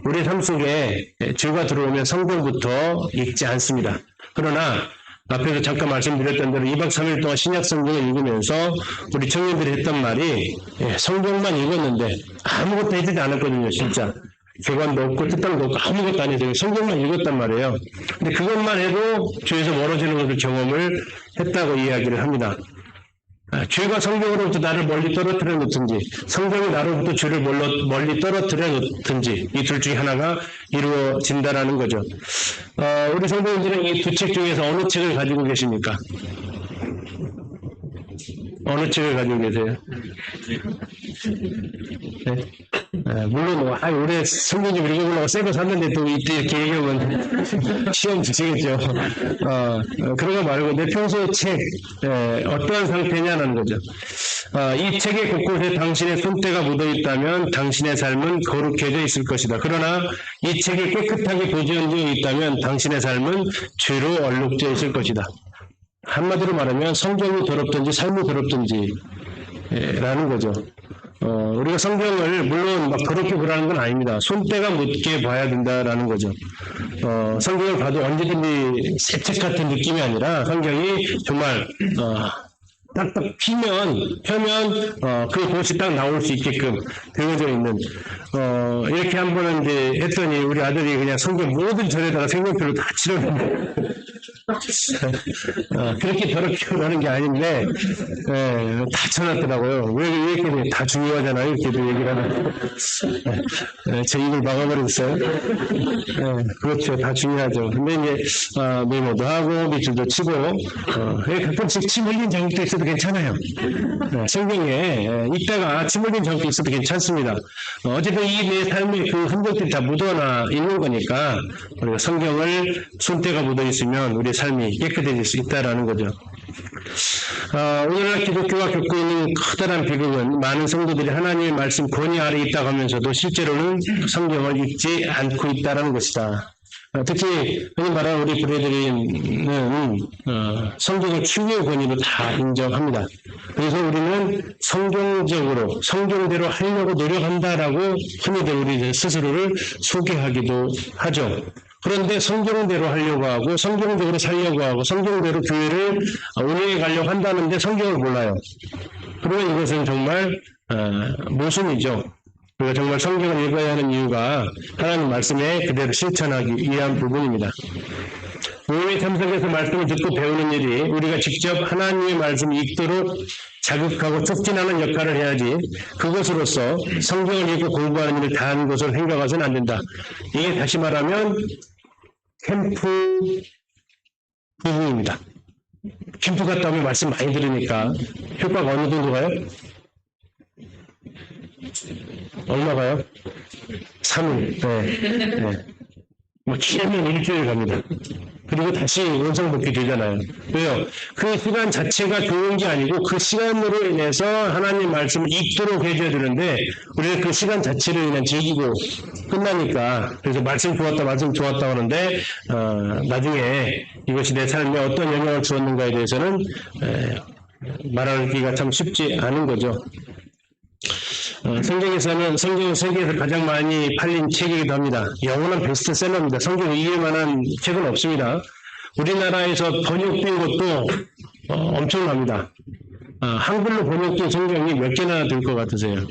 우리 삶 속에 죄가 들어오면 성경부터 읽지 않습니다. 그러나 앞에서 잠깐 말씀드렸던 대로 2박 3일 동안 신약 성경을 읽으면서 우리 청년들이 했던 말이, 성경만 읽었는데 아무것도 해주지 않았거든요, 진짜. 교관도 없고 뜻당도 없고 아무것도 안 해서 성경만 읽었단 말이에요. 근데 그것만 해도 죄에서 멀어지는 것을 경험을 했다고 이야기를 합니다. 죄가 성경으로부터 나를 멀리 떨어뜨려 놓든지, 성경이 나로부터 죄를 멀리 떨어뜨려 놓든지, 이 둘 중에 하나가 이루어진다라는 거죠. 우리 성도님들은 이 두 책 중에서 어느 책을 가지고 계십니까? 어느 책을 가지고 계세요? 네? 물론 올해 성경 좀 읽어보려고 새 거 샀는데 또 이때 이렇게 얘기하면 시험 주시겠죠. 그런 거 말고 내 평소 책 어떠한 상태냐는 거죠. 이 책의 곳곳에 당신의 손때가 묻어있다면 당신의 삶은 거룩해져 있을 것이다. 그러나 이 책이 깨끗하게 보존되어 있다면 당신의 삶은 죄로 얼룩져 있을 것이다. 한마디로 말하면 성경이 더럽든지 삶이 더럽든지 라는 거죠. 우리가 성경을 물론 막 더럽게 보라는 건 아닙니다. 손때가 묻게 봐야 된다라는 거죠. 성경을 봐도 언제든지 새 책 같은 느낌이 아니라 성경이 정말 딱딱 펴면 그 곳이 딱 나올 수 있게끔 되어져 있는, 이렇게 한 번은 이제 했더니 우리 아들이 그냥 성경 모든 절에다가 색연필로 다 칠하는 그렇게 더럽게 하는 게 아닌데, 다 쳐놨더라고요. 왜 이렇게 다 중요하잖아요. 이렇게도 얘기를 하는. 제 입을 막아버렸어요. 그렇죠. 다 중요하죠. 근데 이제, 메모도 하고, 밑줄도 치고, 가끔씩 침 흘린 장면도 있어도 괜찮아요. 성경에 이따가 침 흘린 장면도 있어도 괜찮습니다. 어쨌든 이 내 삶의 그 흔적들이 다 묻어나 있는 거니까, 우리가 성경을 손때가 묻어 있으면 우리 삶이 깨끗해질 수 있다라는 거죠. 오늘날 기독교가 겪고 있는 커다란 비극은 많은 성도들이 하나님의 말씀 권위 아래 있다고 하면서도 실제로는 성경을 읽지 않고 있다는 것이다. 특히 흔히 말하는 우리 브레드린은 성경을 치유의 권위로 다 인정합니다. 그래서 우리는 성경적으로, 성경대로 하려고 노력한다라고 흔히들 우리 스스로를 소개하기도 하죠. 그런데 성경대로 하려고 하고, 성경적으로 살려고 하고, 성경대로 교회를 운영해 가려고 한다는데 성경을 몰라요. 그러면 이것은 정말 모순이죠. 우리가 정말 성경을 읽어야 하는 이유가 하나님 말씀에 그대로 실천하기 위한 부분입니다. 모임에 참석해서 말씀을 듣고 배우는 일이 우리가 직접 하나님의 말씀을 읽도록 자극하고 촉진하는 역할을 해야지 그것으로서 성경을 읽고 공부하는 일을 다한 것으로 생각해서는 안 된다. 이게 다시 말하면 캠프 부분입니다. 캠프 갔다 오면 말씀 많이 들으니까 효과가 어느 정도 가요? 얼마 가요? 3일. 네. 뭐 길면 일주일 갑니다. 그리고 다시 원상복귀 되잖아요. 왜요? 그 시간 자체가 좋은 게 아니고 그 시간으로 인해서 하나님 말씀을 읽도록 해줘야 되는데 우리가 그 시간 자체를 그냥 즐기고 끝나니까 그래서 말씀 좋았다 하는데 나중에 이것이 내 삶에 어떤 영향을 주었는가에 대해서는 말하기가 참 쉽지 않은 거죠. 성경에서는 성경은 세계에서 가장 많이 팔린 책이기도 합니다. 영원한 베스트셀러입니다. 성경 이길 만한 책은 없습니다. 우리나라에서 번역된 것도 엄청납니다. 한글로 번역된 성경이 몇 개나 될 것 같으세요?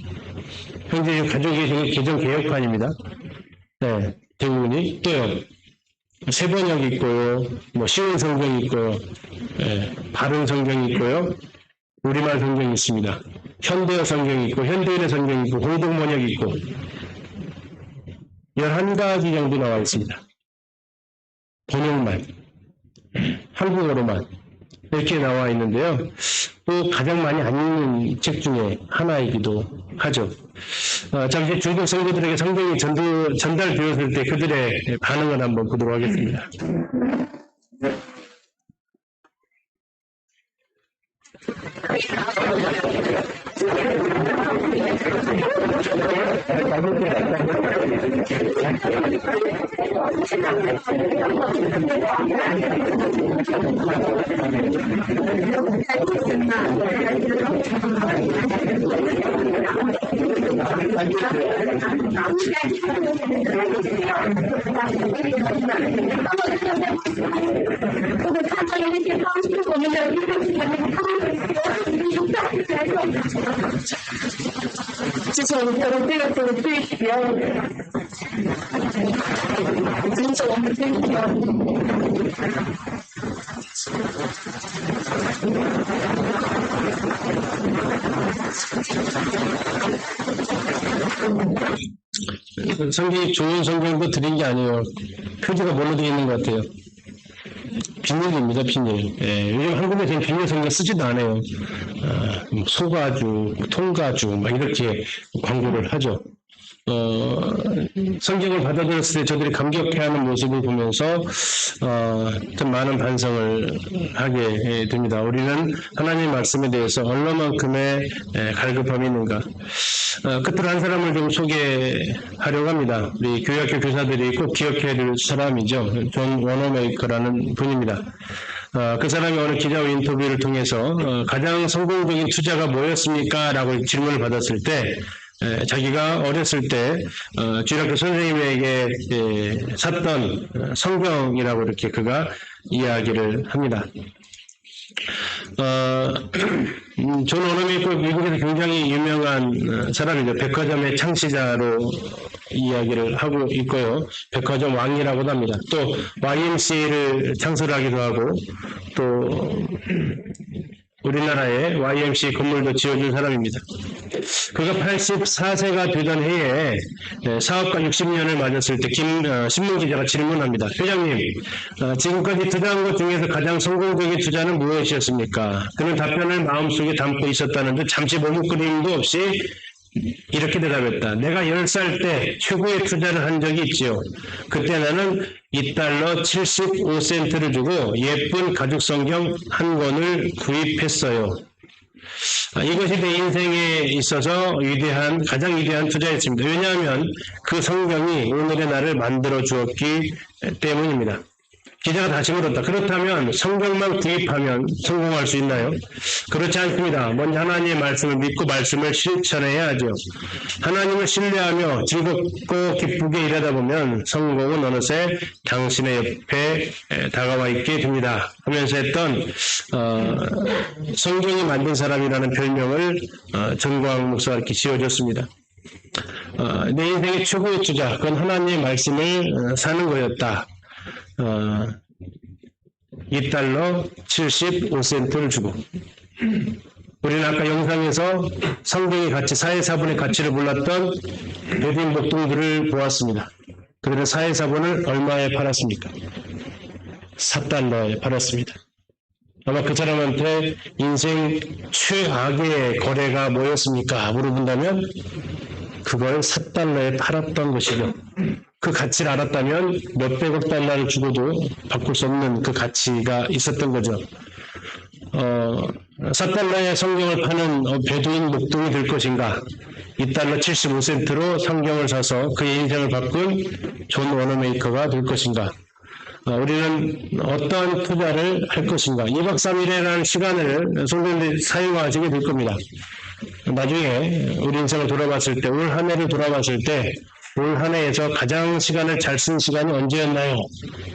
현재 가지고 계시는 개정 개혁판입니다. 네, 대부분이 또요. 새 번역 있고요, 뭐 쉬운 성경이 있고요, 바른 성경이 있고요, 우리말 성경이 있습니다. 현대어 성경이 있고 현대인의 성경이 있고 공동번역이 있고 11가지 정도 나와 있습니다. 번역만 한국어로만 이렇게 나와 있는데요. 또 가장 많이 안 읽는 책 중에 하나이기도 하죠. 잠시 중국 성도들에게 성경이 전달되었을 때 그들의 반응을 한번 보도록 하겠습니다. 성경이 좋은 성경도 드린 게 아니에요. 표지가 뭘로 되어 있는 것 같아요? 비닐입니다, 비닐. 요즘 한국에서는 비닐 성경 쓰지도 않아요. 소가죽, 통가죽, 막 이렇게 광고를 하죠. 성경을 받아들였을 때 저들이 감격해하는 모습을 보면서 좀 많은 반성을 하게 됩니다. 우리는 하나님의 말씀에 대해서 얼마만큼의 갈급함이 있는가. 끝으로 한 사람을 좀 소개하려고 합니다. 우리 교회학교 교사들이 꼭 기억해야 될 사람이죠. 존 워너메이커라는 분입니다. 그 사람이 어느 기자 인터뷰를 통해서 가장 성공적인 투자가 뭐였습니까? 라고 질문을 받았을 때 자기가 어렸을 때 주일학교 선생님에게 샀던 성경이라고 이렇게 그가 이야기를 합니다. 존 워너메이커 미국에서 굉장히 유명한 사람이죠. 백화점의 창시자로 이야기를 하고 있고요. 백화점 왕이라고도 합니다. 또 YMCA를 창설하기도 하고 또 우리나라에 YMCA 건물도 지어준 사람입니다. 그가 84세가 되던 해에 사업가 60년을 맞았을 때 신문기자가 질문합니다. 회장님, 지금까지 투자한 것 중에서 가장 성공적인 투자는 무엇이었습니까? 그는 답변을 마음속에 담고 있었다는데 잠시 머뭇거림도 없이 이렇게 대답했다. 내가 10살 때 최고의 투자를 한 적이 있지요. 그때 나는 $2 75센트를 주고 예쁜 가죽 성경 한 권을 구입했어요. 이것이 내 인생에 있어서 가장 위대한 투자였습니다. 왜냐하면 그 성경이 오늘의 나를 만들어 주었기 때문입니다. 기자가 다시 물었다. 그렇다면 성경만 구입하면 성공할 수 있나요? 그렇지 않습니다. 먼저 하나님의 말씀을 믿고 말씀을 실천해야 하죠. 하나님을 신뢰하며 즐겁고 기쁘게 일하다 보면 성공은 어느새 당신의 옆에 다가와 있게 됩니다. 하면서 했던 성경이 만든 사람이라는 별명을 전광 목사가 이렇게 지어줬습니다. 내 인생의 최고의 투자, 그건 하나님의 말씀을 사는 거였다. $2 75센트를 주고. 우리는 아까 영상에서 성경의 가치, 사회사본의 가치를 몰랐던 베두인 목동들을 보았습니다. 그들은 사회사본을 얼마에 팔았습니까? $4에 팔았습니다. 아마 그 사람한테 인생 최악의 거래가 뭐였습니까? 물어본다면 그걸 $4에 팔았던 것이죠. 그 가치를 알았다면 몇백억 달러를 주고도 바꿀 수 없는 그 가치가 있었던 거죠. $4에 성경을 파는 베두인 목동이 될 것인가? $2 75센트로 성경을 사서 그의 인생을 바꾼 존 워너메이커가 될 것인가? 우리는 어떠한 투자를 할 것인가? 2박 3일이라는 시간을 성도님들이 사용하시게 될 겁니다. 나중에 우리 인생을 돌아봤을 때, 올 한 해를 돌아봤을 때, 올 한 해에서 가장 시간을 잘 쓴 시간이 언제였나요?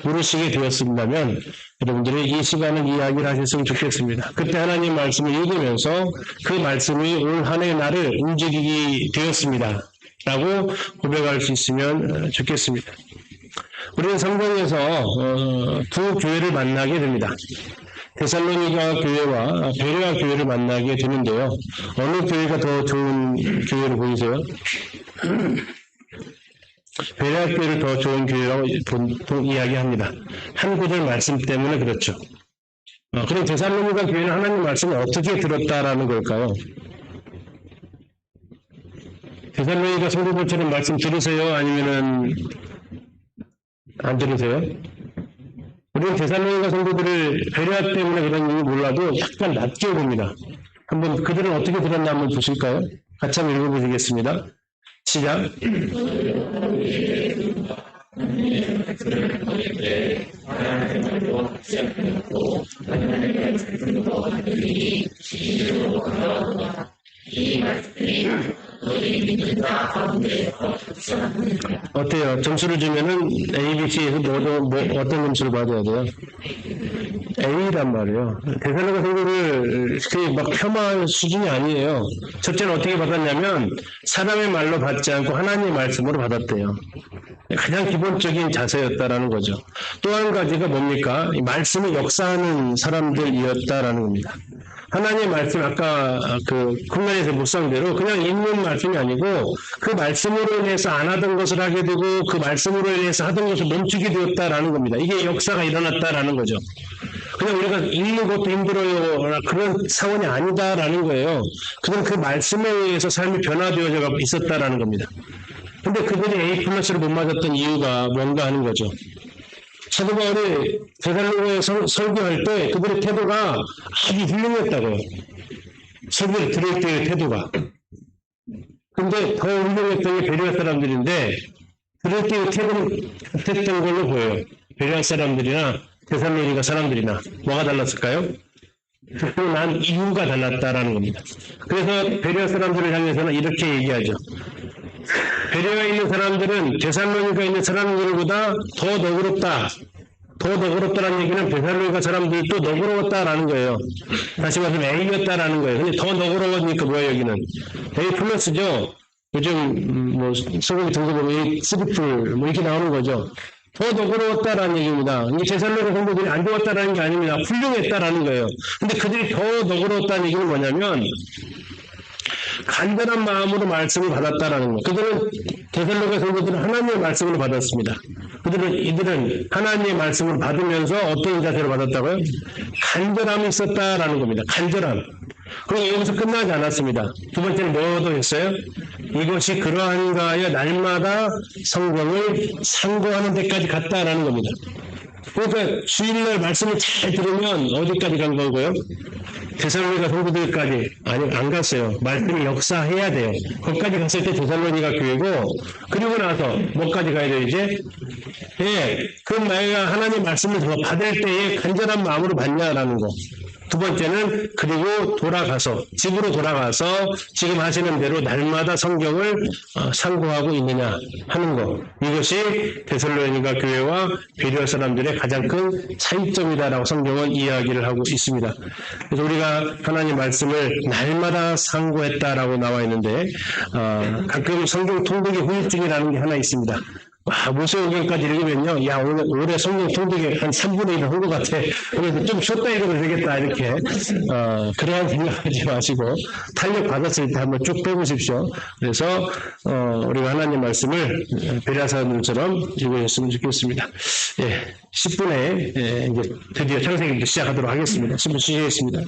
물으시게 되었습니다면 여러분들이 이 시간을 이야기를 하셨으면 좋겠습니다. 그때 하나님 말씀을 읽으면서 그 말씀이 올 한 해의 나를 움직이게 되었습니다. 라고 고백할 수 있으면 좋겠습니다. 우리는 성경에서 두 교회를 만나게 됩니다. 데살로니가 교회와 베레아 교회를 만나게 되는데요. 어느 교회가 더 좋은 교회로 보이세요? 베레아 교회를 더 좋은 교회라고 보통 이야기합니다. 한 구절 말씀 때문에 그렇죠. 그럼 데살로니가 교회는 하나님 말씀을 어떻게 들었다라는 걸까요? 데살로니가 성도들처럼 말씀 들으세요? 아니면은 안 들으세요? 우리는 데살로니가 성도들을 베레아 때문에 그런 이유 몰라도 약간 낮게 봅니다. 한번 그들은 어떻게 들었나 한번 보실까요? 같이 한번 읽어보시겠습니다. 시작. 어때요? 점수를 주면은 A, B, C에서 어떤 점수를 받아야 돼요? A란 말이에요. 데살로니가 성도를 막 폄하할 수준이 아니에요. 첫째는 어떻게 받았냐면 사람의 말로 받지 않고 하나님의 말씀으로 받았대요. 가장 기본적인 자세였다라는 거죠. 또 한 가지가 뭡니까? 이 말씀을 역사하는 사람들이었다라는 겁니다. 하나님의 말씀, 아까 그 訓련에서 묵상대로 그냥 읽는 말씀이 아니고 그 말씀으로 인해서 안 하던 것을 하게 되고 그 말씀으로 인해서 하던 것을 멈추게 되었다라는 겁니다. 이게 역사가 일어났다라는 거죠. 그냥 우리가 읽는 것도 힘들어요. 그런 사원이 아니다라는 거예요. 그건 그 말씀에 의해서 삶이 변화되어져 있었다라는 겁니다. 근데 그들이 A+를 못 맞았던 이유가 뭔가 하는 거죠. 사도 바울이 데살로니가에 설교할 때 그들의 태도가 아주 훌륭했다고요. 설교를 들을 때의 태도가. 근데 더 훌륭했던 게 베레아 사람들인데 들을 때의 태도는 같았던 걸로 보여요. 베레아 사람들이나 데살로니가 사람들이나 뭐가 달랐을까요? 듣고 난 이유가 달랐다라는 겁니다. 그래서 베레아 사람들을 향해서는 이렇게 얘기하죠. 베레아에 있는 사람들은 데살로니가에 있는 사람들보다 더 너그럽다. 더 너그럽다라는 얘기는 데살로니가 사람들도 너그러웠다라는 거예요. 다시 말하면 A였다라는 거예요. 근데 더 너그러워지니까 뭐야 여기는? A+죠. 요즘 뭐 소고기 등급보면 A3+ 뭐 이렇게 나오는 거죠. 더 너그러웠다라는 얘기입니다. 이게 데살로니가 성도들이 안 좋았다라는 게 아닙니다. 훌륭했다라는 거예요. 근데 그들이 더 너그러웠다는 얘기는 뭐냐면 간절한 마음으로 말씀을 받았다라는 거. 그들은 데살로니가 성도들은 하나님의 말씀을 받았습니다. 이들은 하나님의 말씀을 받으면서 어떤 자세로 받았다고요? 간절함이 있었다라는 겁니다. 간절함. 그리고 여기서 끝나지 않았습니다. 두 번째는 뭐도 했어요? 이것이 그러한가 하여 날마다 성경을 상고하는 데까지 갔다라는 겁니다. 그러니까 주일날 말씀을 잘 들으면 어디까지 간 거고요? 데살로니가 성도들까지 아니 안 갔어요. 말씀이 역사해야 돼요. 거기까지 갔을 때 데살로니가 교회고 그리고 나서 뭐까지 가야 돼요 이제? 예, 그 내가 하나님 말씀을 받을 때에 간절한 마음으로 받냐라는 거. 두 번째는 그리고 돌아가서 집으로 돌아가서 지금 하시는 대로 날마다 성경을 상고하고 있느냐 하는 것. 이것이 데살로니가 교회와 베레아 사람들의 가장 큰 차이점이다라고 성경은 이야기를 하고 있습니다. 그래서 우리가 하나님 말씀을 날마다 상고했다라고 나와 있는데 가끔 성경 통독의 후유증이라는 게 하나 있습니다. 모세오경까지 읽으면요, 야, 올해 성경 통독에 한 3분의 1을 한 것 같아. 그래서 좀 쉬었다 읽으면 되겠다, 이렇게. 그러한 생각하지 마시고, 탄력 받았을 때 한번 쭉 빼보십시오. 그래서, 우리가 하나님 말씀을 베레아 사람들처럼 읽으셨으면 좋겠습니다. 예, 10분에, 이제 드디어 창세기 시작하도록 하겠습니다. 10분 쉬겠습니다.